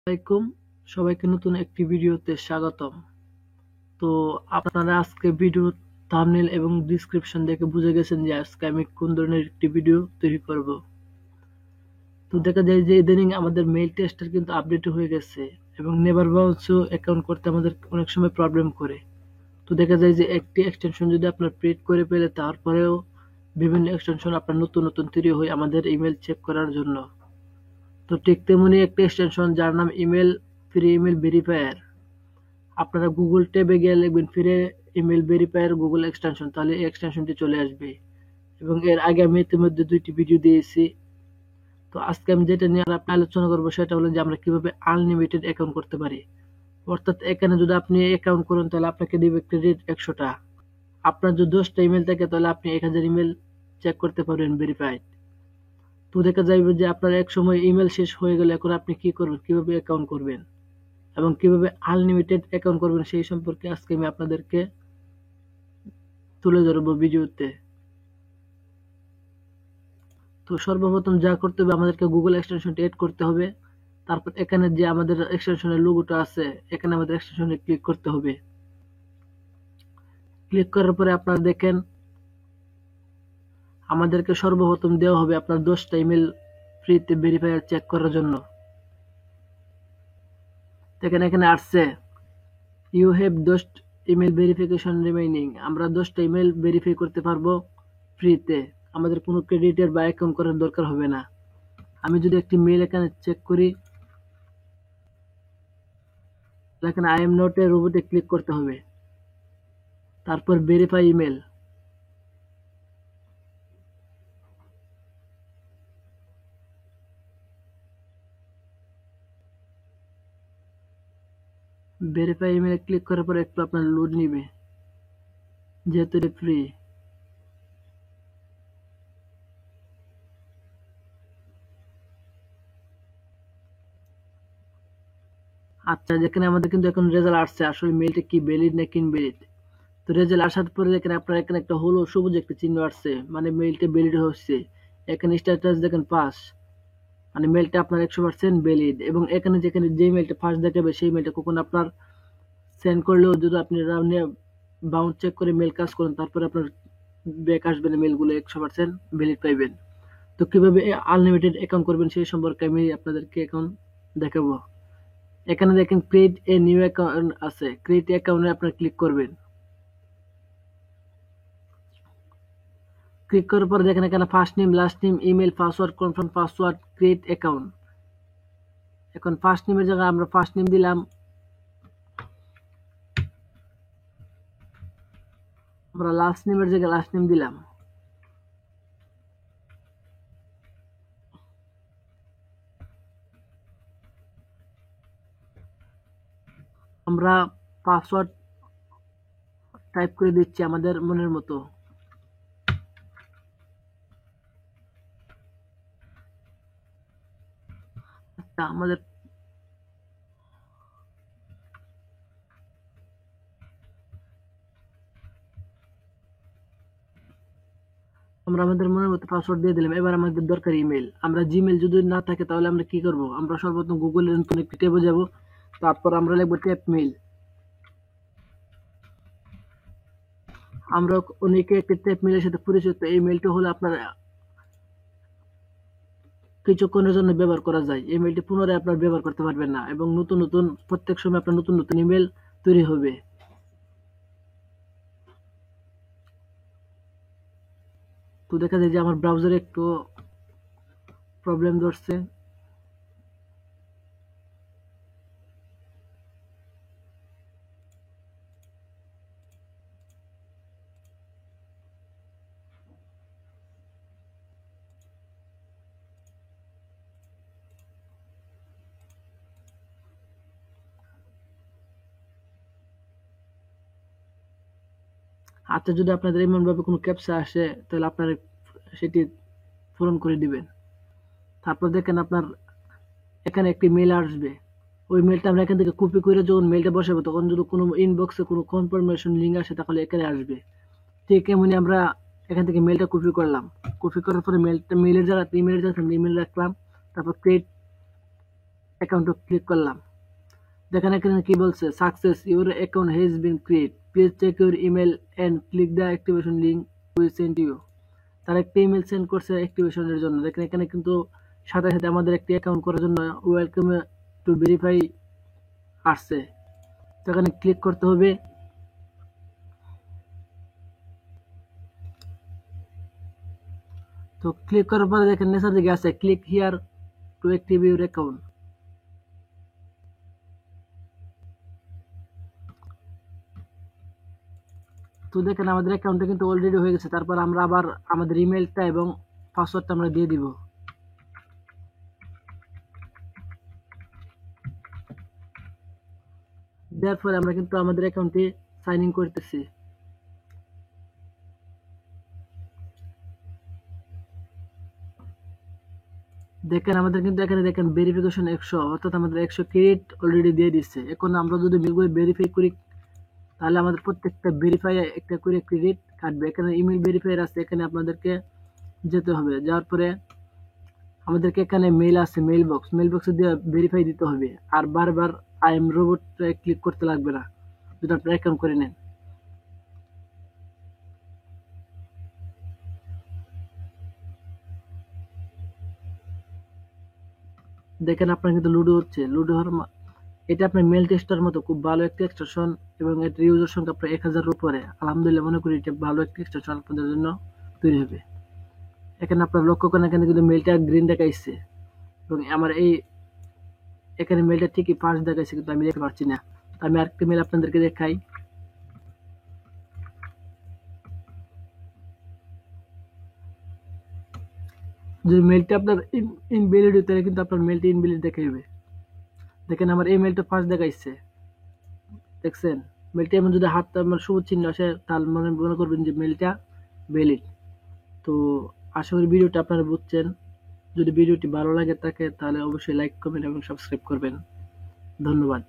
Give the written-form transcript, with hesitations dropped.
আসসালামাইকুম, সবাইকে নতুন একটি ভিডিওতে স্বাগতম। তো আপনারা আজকে ভিডিও থাম্বনেল এবং ডেসক্রিপশন দেখে বুঝে গেছেন যে আজকে আমি কোন ধরনের একটি ভিডিও তৈরি করব। তো দেখা যায় যে ইদানিং আমাদের মেইল টেস্টার কিন্তু আপডেট হয়ে গেছে এবং নেভার বাউন্সও অ্যাকাউন্ট করতে আমাদের অনেক সময় প্রবলেম করে। তো দেখা যায় যে একটি এক্সটেনশন যদি আপনার ক্রিয়েট করে ফেলে তারপরেও বিভিন্ন এক্সটেনশন আপনার নতুন নতুন তৈরি হয় আমাদের ইমেল চেক করার জন্য। তো ঠিক তেমনি একটা এক্সটেনশন যার নাম ফ্রি ইমেল ভেরিফায়ার। আপনারা গুগল ট্যাবে গিয়ে লিখবেন free email verifier Google extension, তাহলে এই এক্সটেনশনটি চলে আসবে এবং এর আগে আমি ইতিমধ্যে 2টি ভিডিও দিয়েছি। তো আজকে আমি যেটা নিয়ে আলোচনা করবো সেটা হলো যে আমরা কিভাবে আনলিমিটেড অ্যাকাউন্ট করতে পারি। অর্থাৎ এখানে যদি আপনি অ্যাকাউন্ট করেন তাহলে আপনাকে দিবে ক্রেডিট 100টা। আপনার যদি 10টা ইমেল থাকে তাহলে আপনি 1000 ইমেল চেক করতে পারবেন ভেরিফাইড। তো দেখা যাবে যে আপনার এক সময় ইমেল শেষ হয়ে গেলে এখন আপনি কি করবেন, কিভাবে অ্যাকাউন্ট করবেন এবং কিভাবে আনলিমিটেড অ্যাকাউন্ট করবেন সেই সম্পর্কে আজকে আমি আপনাদেরকে তুলে ধরবো ভিডিওতে। তো সর্বপ্রথম যা করতে হবে, আমাদেরকে গুগল এক্সটেনশনটি এড করতে হবে। তারপর এখানে যে আমাদের এক্সটেনশনের লোগোটা আছে এখানে আমাদের এক্সটেনশনে ক্লিক করতে হবে। ক্লিক করার পরে আপনারা দেখেন আমাদেরকে সর্বপ্রথম দেওয়া হবে আপনার 10টা ইমেল ফ্রিতে ভেরিফায়ার চেক করার জন্য। দেখেন এখানে আসছে you have 10 email verification remaining. আমরা 10টা ইমেল ভেরিফাই করতে পারবো ফ্রিতে, আমাদের কোনো ক্রেডিটের বা অ্যাকাউন্ট করার দরকার হবে না। আমি যদি একটি মেল এখানে চেক করি, এখানে আই এম নট এ রোবটে ক্লিক করতে হবে, তারপর ভেরিফাই ইমেল। ভেরিফাই ইমেলে ক্লিক করার পর একটু আপনার লোড নিবে যেহেতু এটা ফ্রি। আচ্ছা, যেখানে আমাদের কিন্তু এখন রেজাল্ট আসছে আসলে মেলটা কি ভ্যালিড নাকি ইনভ্যালিড। তো রেজাল্ট আসার পরে দেখেন আপনার এখানে একটা হলো সবুজ একটা চিহ্ন আসছে, মানে মেলটা ভ্যালিড হচ্ছে। এখানে স্ট্যাটাস দেখেন পাস, মানে মেলটা আপনার 100% ভ্যালিড। এবং এখানে যেখানে যে মেলটা ফার্স্ট দেখাবে সেই মেলটা কখন আপনার সেন্ড করলেও যদি আপনি রাউন্ডে বাউন্স চেক করে মেল কাজ করেন তারপরে আপনার ব্যাক আসবে না, মেলগুলো 100% ভ্যালিড পাইবেন। তো কিভাবে আনলিমিটেড অ্যাকাউন্ট করবেন সেই সম্পর্কে আমি আপনাদেরকে এখন দেখাবো। এখানে দেখেন ক্রিয়েট এ নিউ অ্যাকাউন্ট আছে, ক্রিয়েট অ্যাকাউন্টে আপনারা ক্লিক করবেন। ক্লিক করার পর দেখেন এখানে first name, last name, email, password, confirm password, create account. এখন ফার্স্ট নেমের জায়গায় আমরা ফার্স্ট নেম দিলাম, আমরা লাস্ট নেমের জায়গায় লাস্ট নেম দিলাম। আমরা পাসওয়ার্ড টাইপ করে দিচ্ছি আমাদের মনের মতো। আচ্ছা, আমাদের আমরা আমাদের মনের মতো পাসওয়ার্ড দিয়ে দিলাম। এবার আমাদের দরকার ইমেল। আমরা জিমেল যদি না থাকে তাহলে আমরা কি করব, আমরা সর্বপ্রথম গুগলের নতুন একটি ট্যাবে যাব, তারপর আমরা লিখবো ট্যাপ মেইল। আমরা অনেকে একটি ট্যাপ মেইলের সাথে পরিচিত। এই মেইলটা হলো আপনার কিছুক্ষণের জন্য ব্যবহার করা যায়। এই মেইলটি পুনরায় আপনার ব্যবহার করতে পারবেন না এবং নতুন নতুন প্রত্যেক সময় আপনার নতুন নতুন ইমেল তৈরি হবে। তো দেখা যায় যে আমার ব্রাউজারে একটু প্রবলেম ধরছে। আচ্ছা, যদি আপনাদের এমন ভাবে কোনো ক্যাপচা আসে তাহলে আপনারা সেটি পূরণ করে দিবেন। তারপর দেখেন আপনার এখানে একটি মেইল আসবে। ওই মেইলটা আমরা এখান থেকে কপি করে যখন মেইলটা বসাবো তখন যদি কোনো ইনবক্সে কোনো কনফার্মেশন লিঙ্ক আসে তাহলে এখানে আসবে। ঠিক এমনি আমরা এখান থেকে মেইলটা কপি করলাম। কপি করার পরে মেইলের জায়গাতে ইমেল রাখলাম, তারপর ক্রিয়েট অ্যাকাউন্টে ক্লিক করলাম। দেখেন এখানে কি বলছে, success, your account has been create, please check your email and click the activation link we send you. তারা একটা ইমেল সেন্ড করছে অ্যাক্টিভেশনের জন্য। দেখেন এখানে কিন্তু সাথে সাথে আমাদের একটি অ্যাকাউন্ট করার জন্য ওয়েলকাম টু ভেরিফাই আসছে। তো এখানে ক্লিক করতে হবে। তো ক্লিক করার পরে দেখেন নিচের দিকে আছে click here to active your account. তো দেখেন আমাদের অ্যাকাউন্টটা কিন্তু অলরেডি হয়ে গেছে। তারপর আমরা আবার আমাদের ইমেলটা এবং পাসওয়ার্ডটা আমরা দিয়ে দিব। দেওয়ার পরে আমরা কিন্তু আমাদের অ্যাকাউন্টে সাইন ইন করতেছি। দেখেন আমাদের কিন্তু এখানে দেখেন ভেরিফিকেশন 100, অর্থাৎ আমাদের 100 ক্রেডিট অলরেডি দিয়ে দিচ্ছে। এখন আমরা যদি মেলগুলো ভেরিফাই করি তাহলে আমাদের প্রত্যেকটা ভেরিফাই একটা করে ক্রেডিট কাটবে। এখানে ইমেল ভেরিফায়ার আছে, এখানে আপনাদেরকে যেতে হবে। যাওয়ার পরে আমাদেরকে এখানে মেল আছে, মেল বক্সে দিয়ে ভেরিফাই দিতে হবে। আর বারবার আই এম রোবট ক্লিক করতে লাগবে না যদি আপনারা অ্যাকাউন্ট করে নেন। দেখেন আপনার কিন্তু লুডো হচ্ছে। লুডো হওয়ার এটা আপনার মেল টেস্টার মতো খুব ভালো একটা এক্সটেনশন এবং এটার ইউজার সংখ্যা প্রায় 1000-এর উপরে। আলহামদুলিল্লাহ মনে করি এটা ভালো একটা এক্সটেনশন আপনাদের জন্য তৈরি হবে। এখানে আপনার লক্ষ্য করেন এখানে কিন্তু মেলটা গ্রিন দেখাইছে এবং আমার এই এখানে মেলটা ঠিকই পাঁচ দেখাইছে কিন্তু আমি দেখতে পাচ্ছি না। আমি আরেকটা মেল আপনাদেরকে দেখাই। যদি মেলটা আপনার ইনভ্যালিড হয় তাহলে কিন্তু আপনার মেলটা ইনভ্যালিড দেখাইবে। দেখেন আমার এই মেলটা ফার্স্ট দেখাইছে, দেখছেন? মেলটা এমন যদি হাতটা আমার সবুজ চিহ্ন আসে তাহলে মনে করবেন যে মেলটা ভ্যালিড। তো আশা করি ভিডিওটা আপনারা বুঝছেন। যদি ভিডিওটি ভালো লাগে থাকে তাহলে অবশ্যই লাইক, কমেন্ট এবং সাবস্ক্রাইব করবেন। ধন্যবাদ।